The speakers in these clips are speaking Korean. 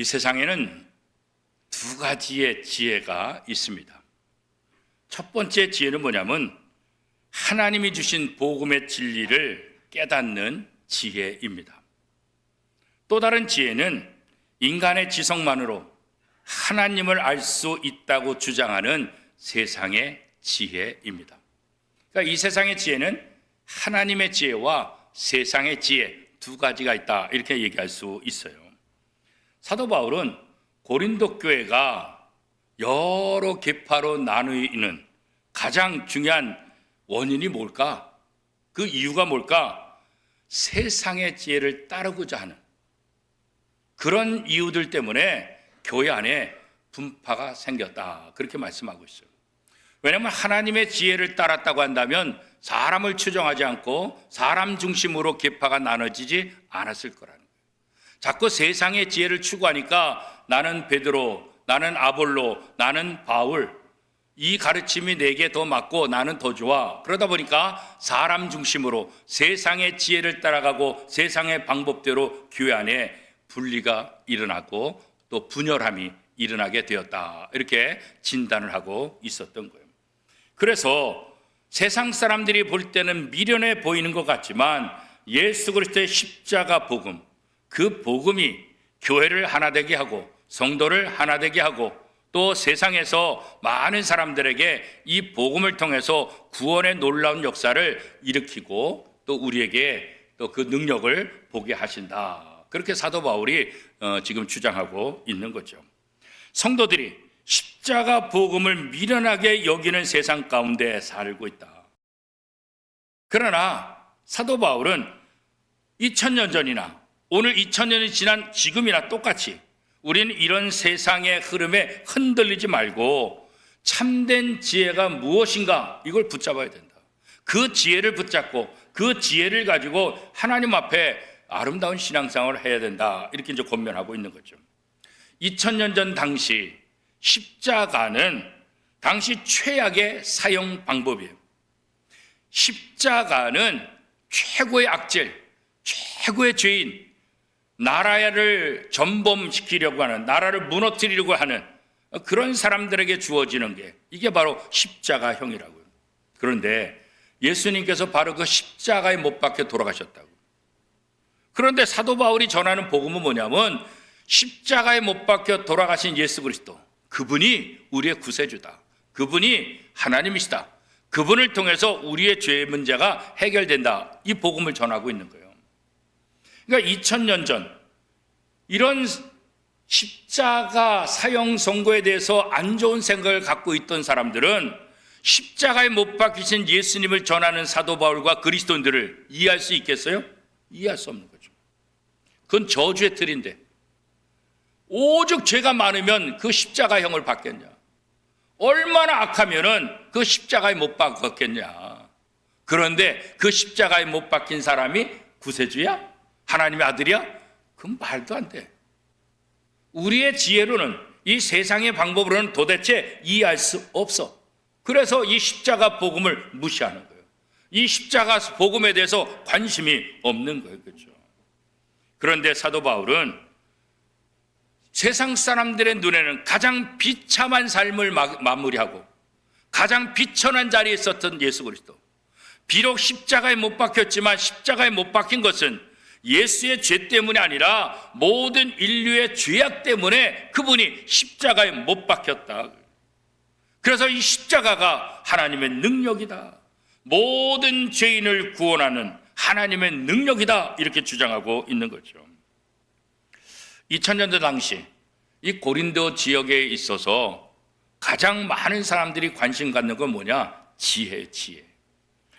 이 세상에는 두 가지의 지혜가 있습니다. 첫 번째 지혜는 뭐냐면 하나님이 주신 복음의 진리를 깨닫는 지혜입니다. 또 다른 지혜는 인간의 지성만으로 하나님을 알 수 있다고 주장하는 세상의 지혜입니다. 그러니까 이 세상의 지혜는 하나님의 지혜와 세상의 지혜 두 가지가 있다, 이렇게 얘기할 수 있어요. 사도 바울은 고린도 교회가 여러 계파로 나누이는 가장 중요한 원인이 뭘까? 그 이유가 뭘까? 세상의 지혜를 따르고자 하는 그런 이유들 때문에 교회 안에 분파가 생겼다, 그렇게 말씀하고 있어요. 왜냐하면 하나님의 지혜를 따랐다고 한다면 사람을 추종하지 않고 사람 중심으로 계파가 나눠지지 않았을 거라는 거예요. 자꾸 세상의 지혜를 추구하니까 나는 베드로, 나는 아볼로, 나는 바울, 이 가르침이 내게 더 맞고 나는 더 좋아. 그러다 보니까 사람 중심으로 세상의 지혜를 따라가고 세상의 방법대로 교회 안에 분리가 일어나고 또 분열함이 일어나게 되었다, 이렇게 진단을 하고 있었던 거예요. 그래서 세상 사람들이 볼 때는 미련해 보이는 것 같지만 예수 그리스도의 십자가 복음, 그 복음이 교회를 하나 되게 하고 성도를 하나 되게 하고 또 세상에서 많은 사람들에게 이 복음을 통해서 구원의 놀라운 역사를 일으키고 또 우리에게 또 그 능력을 보게 하신다, 그렇게 사도 바울이 지금 주장하고 있는 거죠. 성도들이 십자가 복음을 미련하게 여기는 세상 가운데 살고 있다. 그러나 사도 바울은 2000년 전이나 오늘 2000년이 지난 지금이나 똑같이 우리는 이런 세상의 흐름에 흔들리지 말고 참된 지혜가 무엇인가, 이걸 붙잡아야 된다. 그 지혜를 붙잡고 그 지혜를 가지고 하나님 앞에 아름다운 신앙생활을 해야 된다, 이렇게 이제 권면하고 있는 거죠. 2000년 전 당시 십자가는 당시 최악의 사형 방법이에요. 십자가는 최고의 악질, 최고의 죄인, 나라를 전범시키려고 하는, 나라를 무너뜨리려고 하는 그런 사람들에게 주어지는 게 이게 바로 십자가형이라고요. 그런데 예수님께서 바로 그 십자가에 못 박혀 돌아가셨다고. 그런데 사도 바울이 전하는 복음은 뭐냐면 십자가에 못 박혀 돌아가신 예수 그리스도, 그분이 우리의 구세주다, 그분이 하나님이시다, 그분을 통해서 우리의 죄의 문제가 해결된다, 이 복음을 전하고 있는 거예요. 그러니까 2000년 전 이런 십자가 사형 선고에 대해서 안 좋은 생각을 갖고 있던 사람들은 십자가에 못 박히신 예수님을 전하는 사도 바울과 그리스도인들을 이해할 수 있겠어요? 이해할 수 없는 거죠. 그건 저주의 틀인데 오죽 죄가 많으면 그 십자가형을 받겠냐, 얼마나 악하면은 그 십자가에 못 박혔겠냐. 그런데 그 십자가에 못 박힌 사람이 구세주야? 하나님의 아들이야? 그건 말도 안 돼. 우리의 지혜로는, 이 세상의 방법으로는 도대체 이해할 수 없어. 그래서 이 십자가 복음을 무시하는 거예요. 이 십자가 복음에 대해서 관심이 없는 거예요. 그렇죠? 그런데 사도 바울은 세상 사람들의 눈에는 가장 비참한 삶을 마무리하고 가장 비천한 자리에 있었던 예수 그리스도, 비록 십자가에 못 박혔지만 십자가에 못 박힌 것은 예수의 죄 때문이 아니라 모든 인류의 죄악 때문에 그분이 십자가에 못 박혔다. 그래서 이 십자가가 하나님의 능력이다, 모든 죄인을 구원하는 하나님의 능력이다, 이렇게 주장하고 있는 거죠. 2000년대 당시 이 고린도 지역에 있어서 가장 많은 사람들이 관심 갖는 건 뭐냐? 지혜.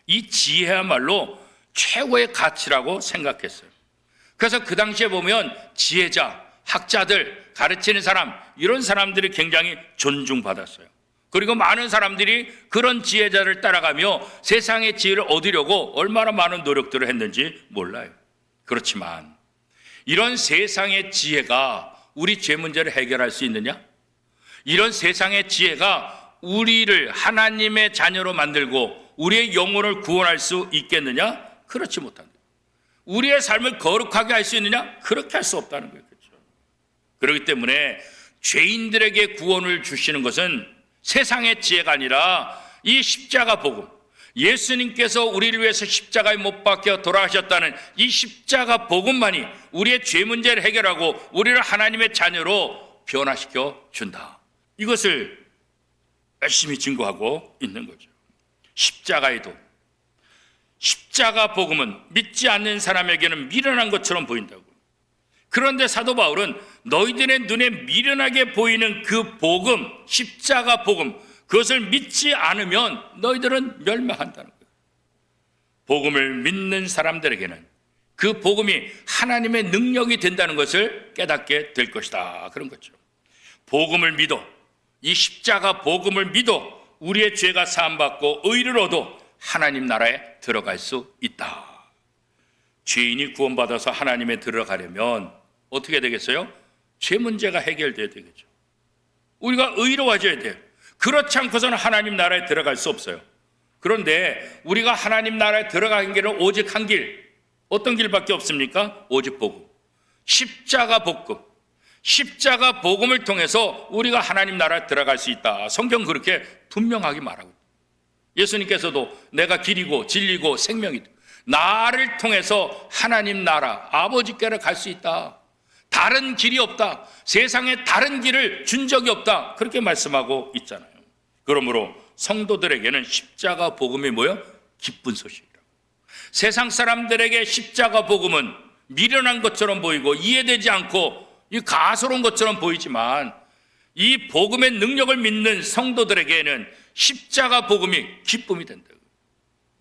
이 지혜야말로 최고의 가치라고 생각했어요. 그래서 그 당시에 보면 지혜자, 학자들, 가르치는 사람, 이런 사람들이 굉장히 존중받았어요. 그리고 많은 사람들이 그런 지혜자를 따라가며 세상의 지혜를 얻으려고 얼마나 많은 노력들을 했는지 몰라요. 그렇지만 이런 세상의 지혜가 우리 죄 문제를 해결할 수 있느냐? 이런 세상의 지혜가 우리를 하나님의 자녀로 만들고 우리의 영혼을 구원할 수 있겠느냐? 그렇지 못한다. 우리의 삶을 거룩하게 할 수 있느냐? 그렇게 할 수 없다는 거예요. 그렇죠? 그렇기 때문에 죄인들에게 구원을 주시는 것은 세상의 지혜가 아니라 이 십자가 복음, 예수님께서 우리를 위해서 십자가에 못 박혀 돌아가셨다는 이 십자가 복음만이 우리의 죄 문제를 해결하고 우리를 하나님의 자녀로 변화시켜 준다. 이것을 열심히 증거하고 있는 거죠. 십자가에도 십자가 복음은 믿지 않는 사람에게는 미련한 것처럼 보인다고. 그런데 사도 바울은 너희들의 눈에 미련하게 보이는 그 복음, 십자가 복음, 그것을 믿지 않으면 너희들은 멸망한다는 거예요. 복음을 믿는 사람들에게는 그 복음이 하나님의 능력이 된다는 것을 깨닫게 될 것이다. 그런 거죠. 복음을 믿어, 이 십자가 복음을 믿어 우리의 죄가 사함받고 의를 얻어 하나님 나라에 들어갈 수 있다. 죄인이 구원받아서 하나님에 들어가려면 어떻게 되겠어요? 죄 문제가 해결돼야 되겠죠. 우리가 의로워져야 돼요. 그렇지 않고서는 하나님 나라에 들어갈 수 없어요. 그런데 우리가 하나님 나라에 들어가는 길은 오직 한 길, 어떤 길밖에 없습니까? 오직 복음, 십자가 복음, 십자가 복음을 통해서 우리가 하나님 나라에 들어갈 수 있다. 성경 그렇게 분명하게 말하고 있다. 예수님께서도 내가 길이고 진리고 생명이다, 나를 통해서 하나님 나라 아버지께로 갈 수 있다, 다른 길이 없다, 세상에 다른 길을 준 적이 없다, 그렇게 말씀하고 있잖아요. 그러므로 성도들에게는 십자가 복음이 뭐예요? 기쁜 소식이라고. 세상 사람들에게 십자가 복음은 미련한 것처럼 보이고 이해되지 않고 이 가소로운 것처럼 보이지만 이 복음의 능력을 믿는 성도들에게는 십자가 복음이 기쁨이 된다고.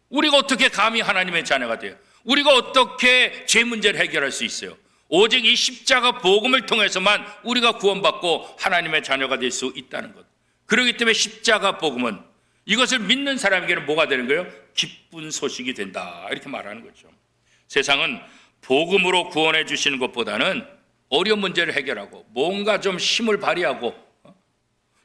우리가 어떻게 감히 하나님의 자녀가 돼요? 우리가 어떻게 죄 문제를 해결할 수 있어요? 오직 이 십자가 복음을 통해서만 우리가 구원받고 하나님의 자녀가 될 수 있다는 것. 그렇기 때문에 십자가 복음은 이것을 믿는 사람에게는 뭐가 되는 거예요? 기쁜 소식이 된다, 이렇게 말하는 거죠. 세상은 복음으로 구원해 주시는 것보다는 어려운 문제를 해결하고 뭔가 좀 힘을 발휘하고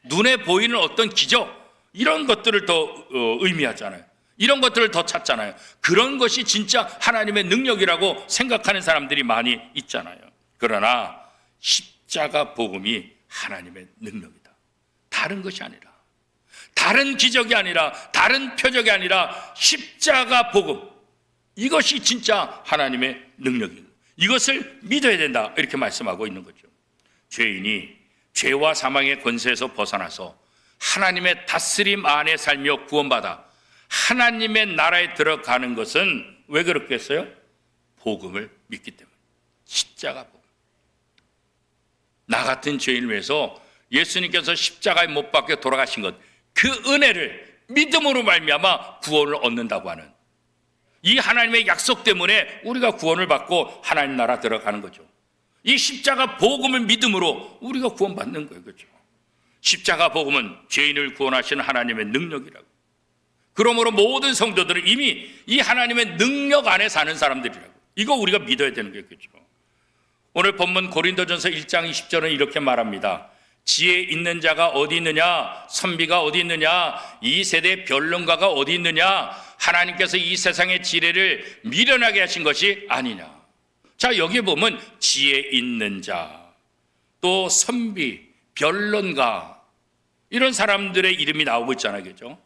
눈에 보이는 어떤 기적, 이런 것들을 더 의미하잖아요. 이런 것들을 더 찾잖아요. 그런 것이 진짜 하나님의 능력이라고 생각하는 사람들이 많이 있잖아요. 그러나 십자가 복음이 하나님의 능력이다. 다른 것이 아니라, 다른 기적이 아니라, 다른 표적이 아니라 십자가 복음, 이것이 진짜 하나님의 능력이다. 이것을 믿어야 된다, 이렇게 말씀하고 있는 거죠. 죄인이 죄와 사망의 권세에서 벗어나서 하나님의 다스림 안에 살며 구원받아 하나님의 나라에 들어가는 것은 왜 그렇겠어요? 복음을 믿기 때문에. 십자가 복음. 나 같은 죄인을 위해서 예수님께서 십자가에 못 박혀 돌아가신 것, 그 은혜를 믿음으로 말미암아 구원을 얻는다고 하는 이 하나님의 약속 때문에 우리가 구원을 받고 하나님 나라 들어가는 거죠. 이 십자가 복음을 믿음으로 우리가 구원받는 거예요. 그렇죠? 십자가 복음은 죄인을 구원하시는 하나님의 능력이라고. 그러므로 모든 성도들은 이미 이 하나님의 능력 안에 사는 사람들이라고. 이거 우리가 믿어야 되는 거예요. 그렇죠? 오늘 본문 고린도전서 1장 20절은 이렇게 말합니다. 지혜 있는 자가 어디 있느냐? 선비가 어디 있느냐? 이 세대 변론가가 어디 있느냐? 하나님께서 이 세상의 지혜를 미련하게 하신 것이 아니냐. 자, 여기 보면 지혜 있는 자, 또 선비, 변론가, 이런 사람들의 이름이 나오고 있잖아요. 그죠?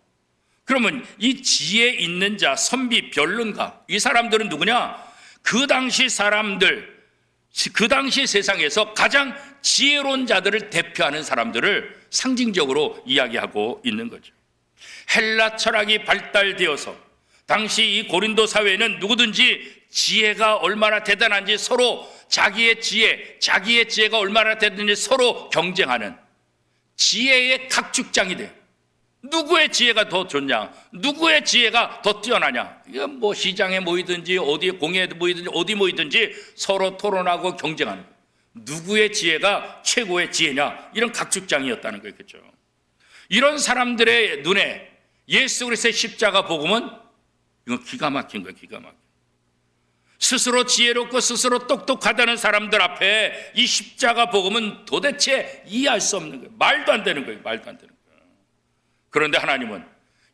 그러면 이 지혜 있는 자, 선비, 변론가, 이 사람들은 누구냐? 그 당시 사람들, 그 당시 세상에서 가장 지혜로운 자들을 대표하는 사람들을 상징적으로 이야기하고 있는 거죠. 헬라 철학이 발달되어서 당시 이 고린도 사회는 누구든지 지혜가 얼마나 대단한지 서로 자기의 지혜가 얼마나 대단한지 서로 경쟁하는 지혜의 각축장이 돼요. 누구의 지혜가 더 좋냐? 누구의 지혜가 더 뛰어나냐? 이건 뭐 시장에 모이든지 어디에 공회에 모이든지 어디 모이든지 서로 토론하고 경쟁하는 거예요. 누구의 지혜가 최고의 지혜냐? 이런 각축장이었다는 거예요. 그렇죠? 이런 사람들의 눈에 예수 그리스도의 십자가 복음은 이건 기가 막힌 거예요. 기가 막힌. 스스로 지혜롭고 스스로 똑똑하다는 사람들 앞에 이 십자가 복음은 도대체 이해할 수 없는 거예요. 말도 안 되는 거예요. 말도 안 되는 거예요. 그런데 하나님은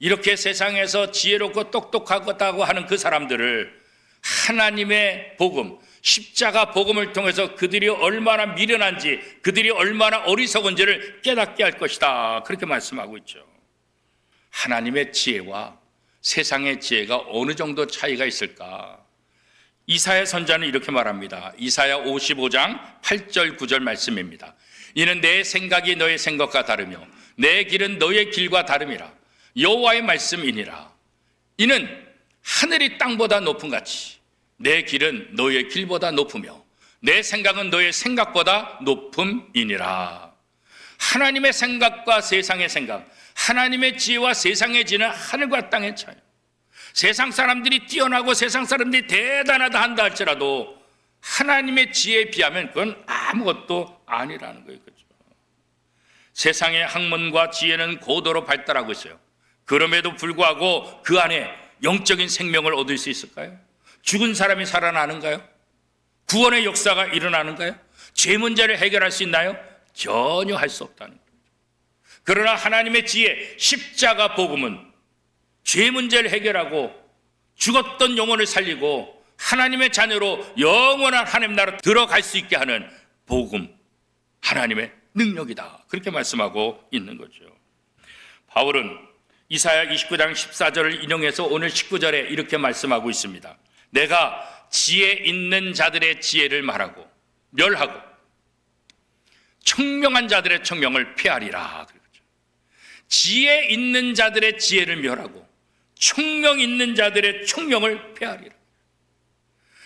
이렇게 세상에서 지혜롭고 똑똑하다고 하는 그 사람들을 하나님의 복음, 십자가 복음을 통해서 그들이 얼마나 미련한지, 그들이 얼마나 어리석은지를 깨닫게 할 것이다. 그렇게 말씀하고 있죠. 하나님의 지혜와 세상의 지혜가 어느 정도 차이가 있을까? 이사야 선자는 이렇게 말합니다. 이사야 55장 8절 9절 말씀입니다. 이는 내 생각이 너의 생각과 다르며 내 길은 너의 길과 다름이라. 여호와의 말씀이니라. 이는 하늘이 땅보다 높은 같이 내 길은 너의 길보다 높으며 내 생각은 너의 생각보다 높음이니라. 하나님의 생각과 세상의 생각, 하나님의 지혜와 세상의 지혜는 하늘과 땅의 차이. 세상 사람들이 뛰어나고 세상 사람들이 대단하다 한다 할지라도 하나님의 지혜에 비하면 그건 아무것도 아니라는 거예요. 그렇죠? 세상의 학문과 지혜는 고도로 발달하고 있어요. 그럼에도 불구하고 그 안에 영적인 생명을 얻을 수 있을까요? 죽은 사람이 살아나는가요? 구원의 역사가 일어나는가요? 죄 문제를 해결할 수 있나요? 전혀 할 수 없다는 거예요. 그러나 하나님의 지혜, 십자가 복음은 죄 문제를 해결하고 죽었던 영혼을 살리고 하나님의 자녀로 영원한 하나님 나라 들어갈 수 있게 하는 복음, 하나님의 능력이다. 그렇게 말씀하고 있는 거죠. 바울은 이사야 29장 14절을 인용해서 오늘 19절에 이렇게 말씀하고 있습니다. 내가 지혜 있는 자들의 지혜를 말하고 멸하고 청명한 자들의 청명을 폐하리라. 지혜 있는 자들의 지혜를 멸하고 총명 있는 자들의 총명을 폐하리라.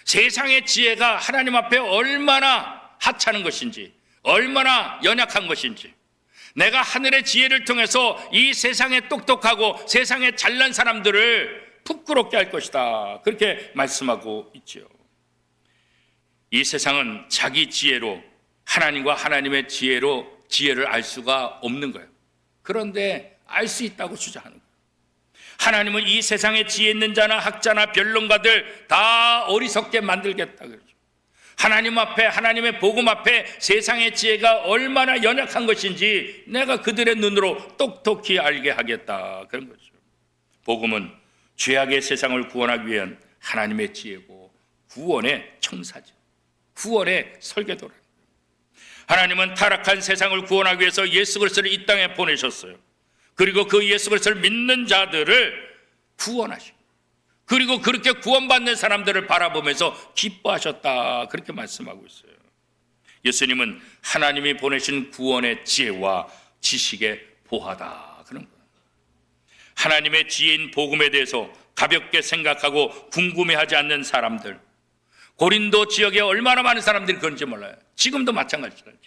세상의 지혜가 하나님 앞에 얼마나 하찮은 것인지, 얼마나 연약한 것인지, 내가 하늘의 지혜를 통해서 이 세상에 똑똑하고 세상에 잘난 사람들을 부끄럽게 할 것이다. 그렇게 말씀하고 있죠. 이 세상은 자기 지혜로, 하나님과 하나님의 지혜로 지혜를 알 수가 없는 거예요. 그런데 알 수 있다고 주장하는 거예요. 하나님은 이 세상에 지혜 있는 자나 학자나 변론가들 다 어리석게 만들겠다 그러죠. 하나님 앞에, 하나님의 복음 앞에 세상의 지혜가 얼마나 연약한 것인지 내가 그들의 눈으로 똑똑히 알게 하겠다. 그런 거죠. 복음은 죄악의 세상을 구원하기 위한 하나님의 지혜고 구원의 청사죠. 구원의 설계도라. 하나님은 타락한 세상을 구원하기 위해서 예수 그리스도를 이 땅에 보내셨어요. 그리고 그 예수 그리스도를 믿는 자들을 구원하시고, 그리고 그렇게 구원받는 사람들을 바라보면서 기뻐하셨다. 그렇게 말씀하고 있어요. 예수님은 하나님이 보내신 구원의 지혜와 지식의 보화다. 그런 거예요. 하나님의 지혜인 복음에 대해서 가볍게 생각하고 궁금해하지 않는 사람들, 고린도 지역에 얼마나 많은 사람들이 그런지 몰라요. 지금도 마찬가지잖아요.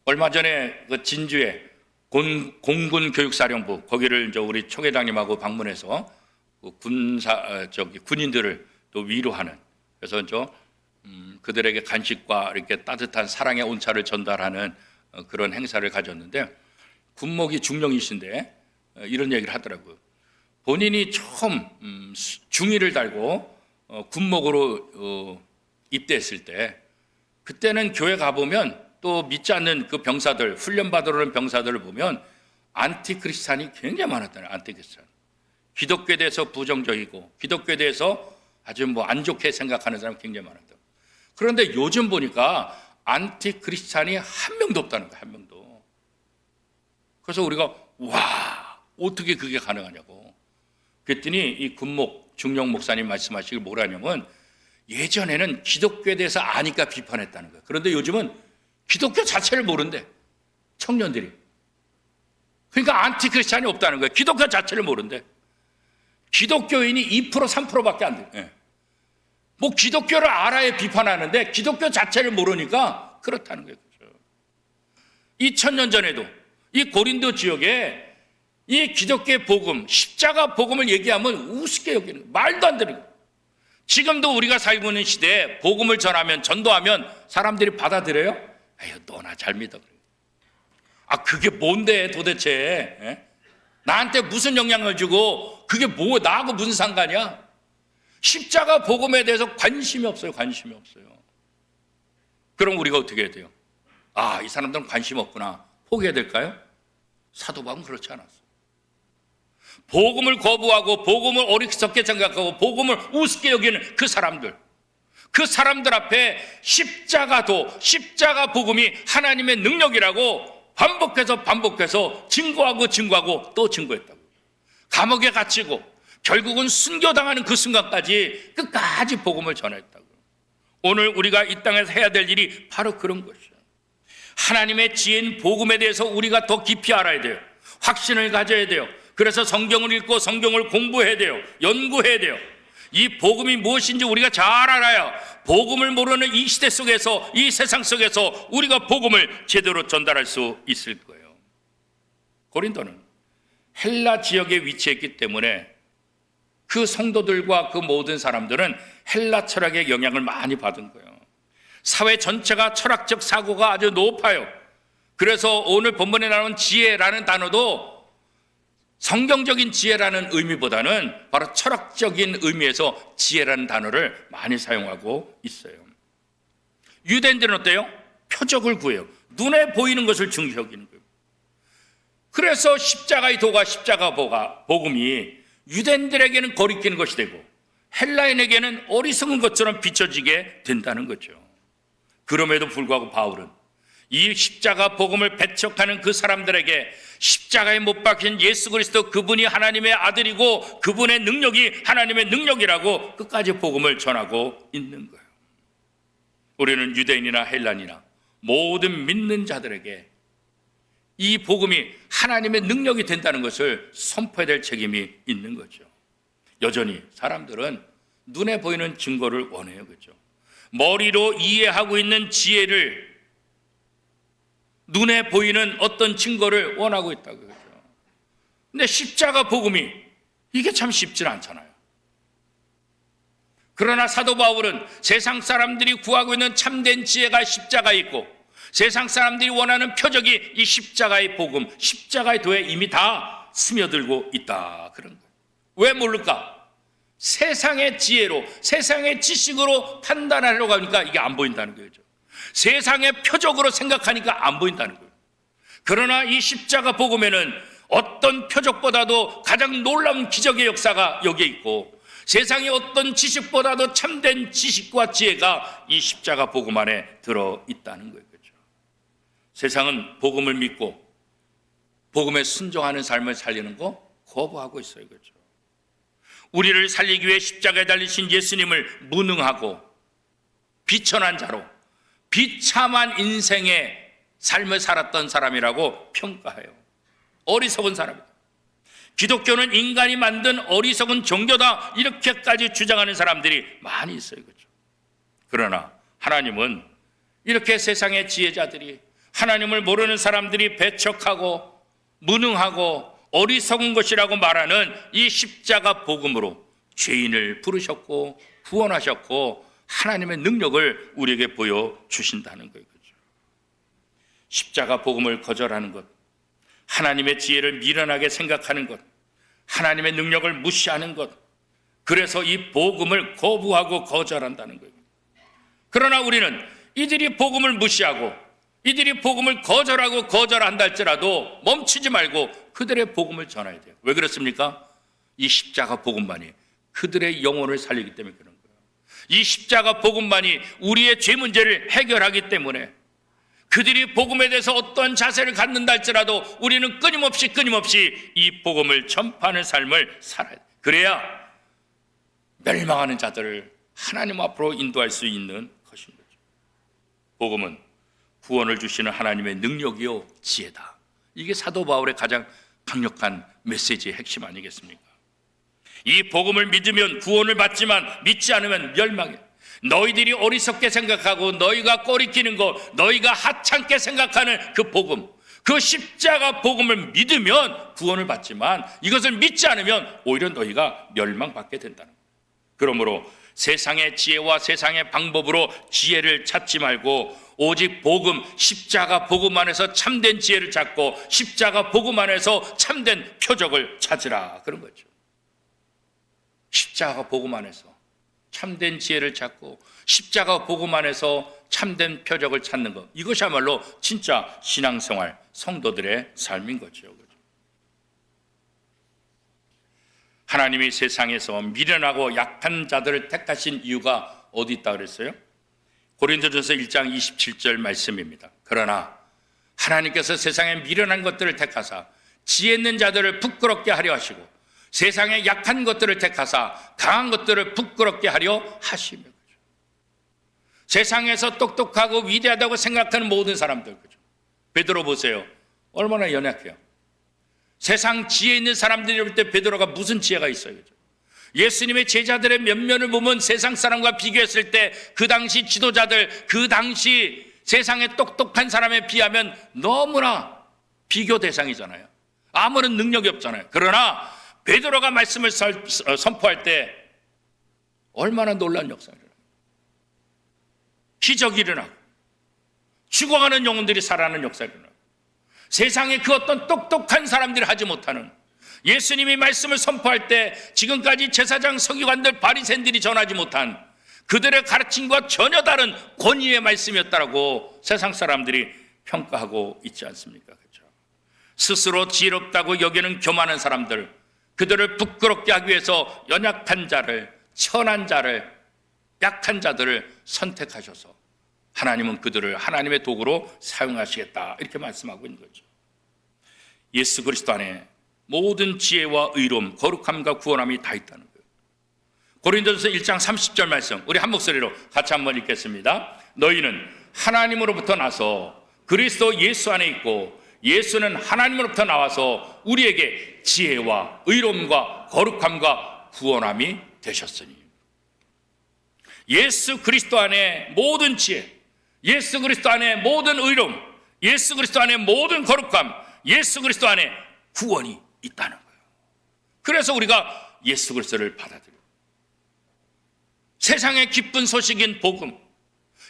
얼마 전에 그 진주에 공군교육사령부, 거기를 우리 총회장님하고 방문해서 그 군인들을 또 위로하는, 그래서 그들에게 간식과 이렇게 따뜻한 사랑의 온차를 전달하는 그런 행사를 가졌는데, 군목이 중령이신데 이런 얘기를 하더라고요. 본인이 처음 중위를 달고 군목으로 입대했을 때, 그때는 교회 가보면 또 믿지 않는 그 병사들, 훈련받으러 오는 병사들을 보면 안티크리스찬이 굉장히 많았다는. 안티크리스찬, 기독교에 대해서 부정적이고 기독교에 대해서 아주 안 좋게 생각하는 사람이 굉장히 많았다. 그런데 요즘 보니까 안티크리스찬이 한 명도 없다는 거예요. 한 명도. 그래서 우리가 와, 어떻게 그게 가능하냐고 그랬더니 이 군목 중령 목사님 말씀하시길 뭐라냐면, 예전에는 기독교에 대해서 아니까 비판했다는 거예요. 그런데 요즘은 기독교 자체를 모른대, 청년들이. 그러니까 안티크리스찬이 없다는 거예요. 기독교 자체를 모른대. 기독교인이 2% 3%밖에 안 돼. 뭐 기독교를 알아야 비판하는데 기독교 자체를 모르니까 그렇다는 거예요. 2000년 전에도 이 고린도 지역에 이 기독교의 복음, 십자가 복음을 얘기하면 우습게 여기는 거예요. 말도 안 되는 거예요. 지금도 우리가 살고 있는 시대에 복음을 전하면, 전도하면 사람들이 받아들여요? 에휴, 너나 잘 믿어. 아, 그게 뭔데 도대체? 에? 나한테 무슨 영향을 주고 그게 뭐 나하고 무슨 상관이야? 십자가 복음에 대해서 관심이 없어요. 관심이 없어요. 그럼 우리가 어떻게 해야 돼요? 아, 이 사람들은 관심 없구나. 포기해야 될까요? 사도 바울은 그렇지 않았어요. 복음을 거부하고 복음을 어리석게 생각하고 복음을 우습게 여기는 그 사람들, 그 사람들 앞에 십자가 복음이 하나님의 능력이라고 반복해서 증거하고 또 증거했다고. 감옥에 갇히고 결국은 순교당하는 그 순간까지 끝까지 복음을 전했다고. 오늘 우리가 이 땅에서 해야 될 일이 바로 그런 것이에요. 하나님의 지혜인 복음에 대해서 우리가 더 깊이 알아야 돼요. 확신을 가져야 돼요. 그래서 성경을 읽고 성경을 공부해야 돼요. 연구해야 돼요. 이 복음이 무엇인지 우리가 잘 알아야 복음을 모르는 이 시대 속에서, 이 세상 속에서 우리가 복음을 제대로 전달할 수 있을 거예요. 고린도는 헬라 지역에 위치했기 때문에 그 성도들과 그 모든 사람들은 헬라 철학의 영향을 많이 받은 거예요. 사회 전체가 철학적 사고가 아주 높아요. 그래서 오늘 본문에 나오는 지혜라는 단어도 성경적인 지혜라는 의미보다는 바로 철학적인 의미에서 지혜라는 단어를 많이 사용하고 있어요. 유대인들은 어때요? 표적을 구해요. 눈에 보이는 것을 중시 여기는 거예요. 그래서 십자가의 도가, 십자가 복음이 유대인들에게는 거리끼는 것이 되고 헬라인에게는 어리석은 것처럼 비춰지게 된다는 거죠. 그럼에도 불구하고 바울은 이 십자가 복음을 배척하는 그 사람들에게 십자가에 못 박힌 예수 그리스도, 그분이 하나님의 아들이고 그분의 능력이 하나님의 능력이라고 끝까지 복음을 전하고 있는 거예요. 우리는 유대인이나 헬라인이나 모든 믿는 자들에게 이 복음이 하나님의 능력이 된다는 것을 선포해야 될 책임이 있는 거죠. 여전히 사람들은 눈에 보이는 증거를 원해요. 그렇죠? 머리로 이해하고 있는 지혜를, 눈에 보이는 어떤 증거를 원하고 있다고 그러죠. 근데 십자가 복음이 이게 참 쉽지는 않잖아요. 그러나 사도 바울은 세상 사람들이 구하고 있는 참된 지혜가 십자가에 있고 세상 사람들이 원하는 표적이 이 십자가의 복음, 십자가의 도에 이미 다 스며들고 있다. 그런 거예요. 왜 모를까? 세상의 지혜로, 세상의 지식으로 판단하려고 하니까 이게 안 보인다는 거죠. 세상의 표적으로 생각하니까 안 보인다는 거예요. 그러나 이 십자가 복음에는 어떤 표적보다도 가장 놀라운 기적의 역사가 여기에 있고 세상의 어떤 지식보다도 참된 지식과 지혜가 이 십자가 복음 안에 들어있다는 거예요. 그렇죠? 세상은 복음을 믿고 복음에 순종하는 삶을 살리는 거 거부하고 있어요. 그렇죠? 우리를 살리기 위해 십자가에 달리신 예수님을 무능하고 비천한 자로 비참한 인생의 삶을 살았던 사람이라고 평가해요. 어리석은 사람이다. 기독교는 인간이 만든 어리석은 종교다, 이렇게까지 주장하는 사람들이 많이 있어요. 그렇죠? 그러나 하나님은 이렇게 세상의 지혜자들이, 하나님을 모르는 사람들이 배척하고 무능하고 어리석은 것이라고 말하는 이 십자가 복음으로 죄인을 부르셨고 구원하셨고 하나님의 능력을 우리에게 보여주신다는 거예요. 그렇죠? 십자가 복음을 거절하는 것, 하나님의 지혜를 미련하게 생각하는 것, 하나님의 능력을 무시하는 것, 그래서 이 복음을 거부하고 거절한다는 거예요. 그러나 우리는 이들이 복음을 무시하고 이들이 복음을 거절한다 할지라도 멈추지 말고 그들의 복음을 전해야 돼요. 왜 그렇습니까? 이 십자가 복음만이 그들의 영혼을 살리기 때문에 그런 거예요. 이 십자가 복음만이 우리의 죄 문제를 해결하기 때문에 그들이 복음에 대해서 어떤 자세를 갖는다 할지라도 우리는 끊임없이 이 복음을 전파하는 삶을 살아야 돼요. 그래야 멸망하는 자들을 하나님 앞으로 인도할 수 있는 것인 거죠. 복음은 구원을 주시는 하나님의 능력이요 지혜다. 이게 사도 바울의 가장 강력한 메시지의 핵심 아니겠습니까? 이 복음을 믿으면 구원을 받지만 믿지 않으면 멸망해. 너희들이 어리석게 생각하고 너희가 꺼리끼는 것, 너희가 하찮게 생각하는 그 복음, 그 십자가 복음을 믿으면 구원을 받지만 이것을 믿지 않으면 오히려 너희가 멸망받게 된다는 거예요. 그러므로 세상의 지혜와 세상의 방법으로 지혜를 찾지 말고 오직 복음, 십자가 복음 안에서 참된 지혜를 찾고 십자가 복음 안에서 참된 표적을 찾으라, 그런 거죠. 십자가 복음 안에서 참된 지혜를 찾고 십자가 복음 안에서 참된 표적을 찾는 것, 이것이야말로 진짜 신앙생활, 성도들의 삶인 거죠. 하나님이 세상에서 미련하고 약한 자들을 택하신 이유가 어디 있다 그랬어요? 고린도전서 1장 27절 말씀입니다. 그러나 하나님께서 세상의 미련한 것들을 택하사 지혜 있는 자들을 부끄럽게 하려 하시고 세상의 약한 것들을 택하사 강한 것들을 부끄럽게 하려 하시며, 세상에서 똑똑하고 위대하다고 생각하는 모든 사람들, 베드로 보세요. 얼마나 연약해요. 세상 지혜 있는 사람들이 볼 때 베드로가 무슨 지혜가 있어요. 예수님의 제자들의 면면을 보면 세상 사람과 비교했을 때 그 당시 지도자들, 그 당시 세상의 똑똑한 사람에 비하면 너무나 비교 대상이잖아요. 아무런 능력이 없잖아요. 그러나 베드로가 말씀을 선포할 때 얼마나 놀라운 역사가 일어나요. 기적이 일어나고 죽어가는 영혼들이 살아나는 역사가 일어나고 세상에 그 어떤 똑똑한 사람들이 하지 못하는, 예수님이 말씀을 선포할 때 지금까지 제사장 서기관들 바리새인들이 전하지 못한 그들의 가르침과 전혀 다른 권위의 말씀이었다라고 세상 사람들이 평가하고 있지 않습니까? 그렇죠? 스스로 지혜롭다고 여기는 교만한 사람들, 그들을 부끄럽게 하기 위해서 연약한 자를, 천한 자를, 약한 자들을 선택하셔서 하나님은 그들을 하나님의 도구로 사용하시겠다, 이렇게 말씀하고 있는 거죠. 예수 그리스도 안에 모든 지혜와 의로움, 거룩함과 구원함이 다 있다는 거예요. 고린도전서 1장 30절 말씀, 우리 한 목소리로 같이 한번 읽겠습니다. 너희는 하나님으로부터 나서 그리스도 예수 안에 있고 예수는 하나님으로부터 나와서 우리에게 지혜와 의로움과 거룩함과 구원함이 되셨으니. 예수 그리스도 안에 모든 지혜, 예수 그리스도 안에 모든 의로움, 예수 그리스도 안에 모든 거룩함, 예수 그리스도 안에 구원이 있다는 거예요. 그래서 우리가 예수 그리스도를 받아들여요. 세상의 기쁜 소식인 복음,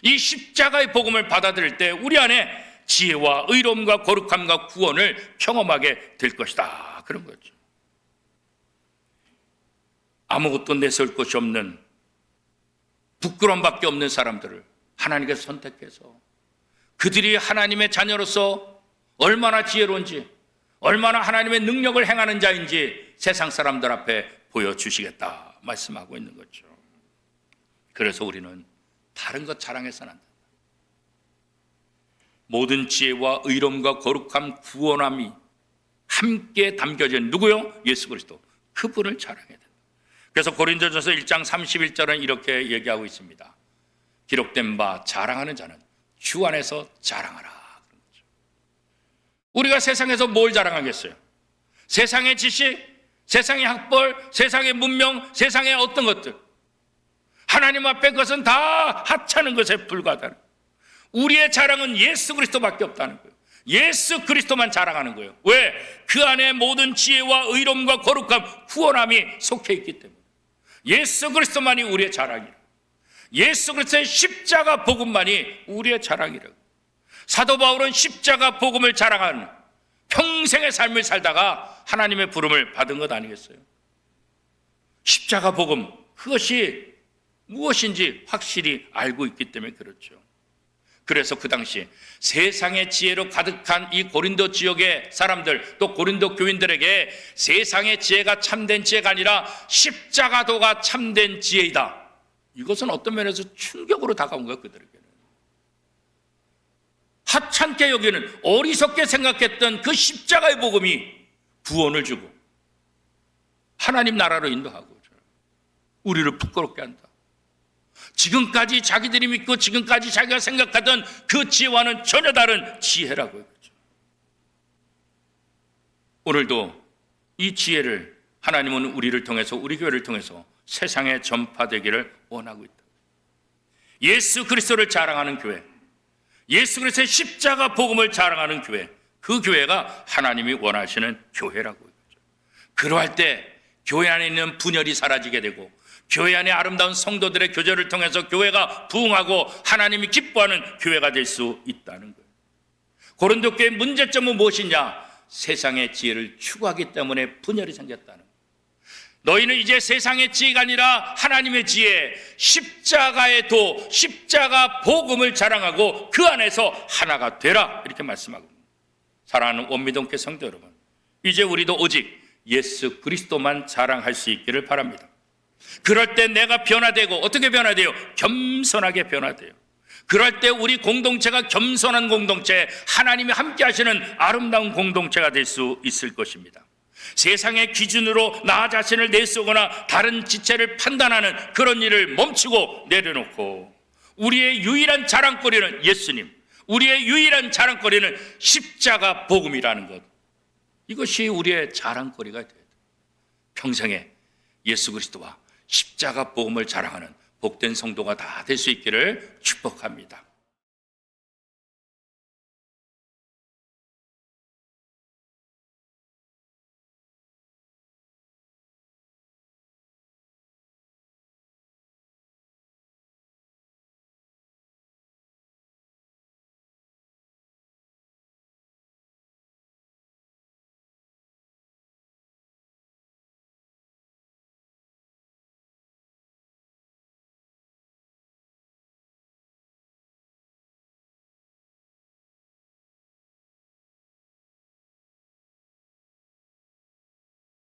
이 십자가의 복음을 받아들일 때 우리 안에 지혜와 의로움과 거룩함과 구원을 경험하게 될 것이다, 그런 거죠. 아무것도 내세울 것이 없는, 부끄러움밖에 없는 사람들을 하나님께서 선택해서 그들이 하나님의 자녀로서 얼마나 지혜로운지, 얼마나 하나님의 능력을 행하는 자인지 세상 사람들 앞에 보여주시겠다 말씀하고 있는 거죠. 그래서 우리는 다른 것 자랑해서는 안 된다. 모든 지혜와 의로움과 거룩함, 구원함이 함께 담겨진 누구요? 예수 그리스도. 그분을 자랑해야 된다. 그래서 고린도전서 1장 31절은 이렇게 얘기하고 있습니다. 기록된 바 자랑하는 자는 주 안에서 자랑하라. 우리가 세상에서 뭘 자랑하겠어요? 세상의 지식, 세상의 학벌, 세상의 문명, 세상의 어떤 것들. 하나님 앞에 그것은 다 하찮은 것에 불과하다는 거예요. 우리의 자랑은 예수 그리스도밖에 없다는 거예요. 예수 그리스도만 자랑하는 거예요. 왜? 그 안에 모든 지혜와 의로움과 거룩함, 구원함이 속해 있기 때문에. 예수 그리스도만이 우리의 자랑이라. 예수 그리스도의 십자가 복음만이 우리의 자랑이라고. 사도 바울은 십자가 복음을 자랑하는 평생의 삶을 살다가 하나님의 부름을 받은 것 아니겠어요? 십자가 복음, 그것이 무엇인지 확실히 알고 있기 때문에 그렇죠. 그래서 그 당시 세상의 지혜로 가득한 이 고린도 지역의 사람들, 또 고린도 교인들에게 세상의 지혜가 참된 지혜가 아니라 십자가도가 참된 지혜이다. 이것은 어떤 면에서 충격으로 다가온 거예요, 그들에게는. 하찮게 여기는, 어리석게 생각했던 그 십자가의 복음이 구원을 주고 하나님 나라로 인도하고 우리를 부끄럽게 한다. 지금까지 자기들이 믿고 지금까지 자기가 생각하던 그 지혜와는 전혀 다른 지혜라고 했죠. 오늘도 이 지혜를 하나님은 우리를 통해서, 우리 교회를 통해서 세상에 전파되기를 원하고 있다. 예수 그리스도를 자랑하는 교회, 예수 그리스도의 십자가 복음을 자랑하는 교회, 그 교회가 하나님이 원하시는 교회라고 했죠. 그러할 때 교회 안에 있는 분열이 사라지게 되고 교회 안에 아름다운 성도들의 교제를 통해서 교회가 부흥하고 하나님이 기뻐하는 교회가 될 수 있다는 거예요. 고린도 교회의 문제점은 무엇이냐? 세상의 지혜를 추구하기 때문에 분열이 생겼다는 거예요. 너희는 이제 세상의 지혜가 아니라 하나님의 지혜, 십자가의 도, 십자가 복음을 자랑하고 그 안에서 하나가 되라, 이렇게 말씀하고 있습니다. 사랑하는 원미동교 성도 여러분, 이제 우리도 오직 예수 그리스도만 자랑할 수 있기를 바랍니다. 그럴 때 내가 변화되고, 어떻게 변화돼요? 겸손하게 변화돼요. 그럴 때 우리 공동체가 겸손한 공동체, 하나님이 함께 하시는 아름다운 공동체가 될 수 있을 것입니다. 세상의 기준으로 나 자신을 내세우거나 다른 지체를 판단하는 그런 일을 멈추고 내려놓고, 우리의 유일한 자랑거리는 예수님, 우리의 유일한 자랑거리는 십자가 복음이라는 것, 이것이 우리의 자랑거리가 돼요. 평생에 예수 그리스도와 십자가 복음을 자랑하는 복된 성도가 다 될 수 있기를 축복합니다.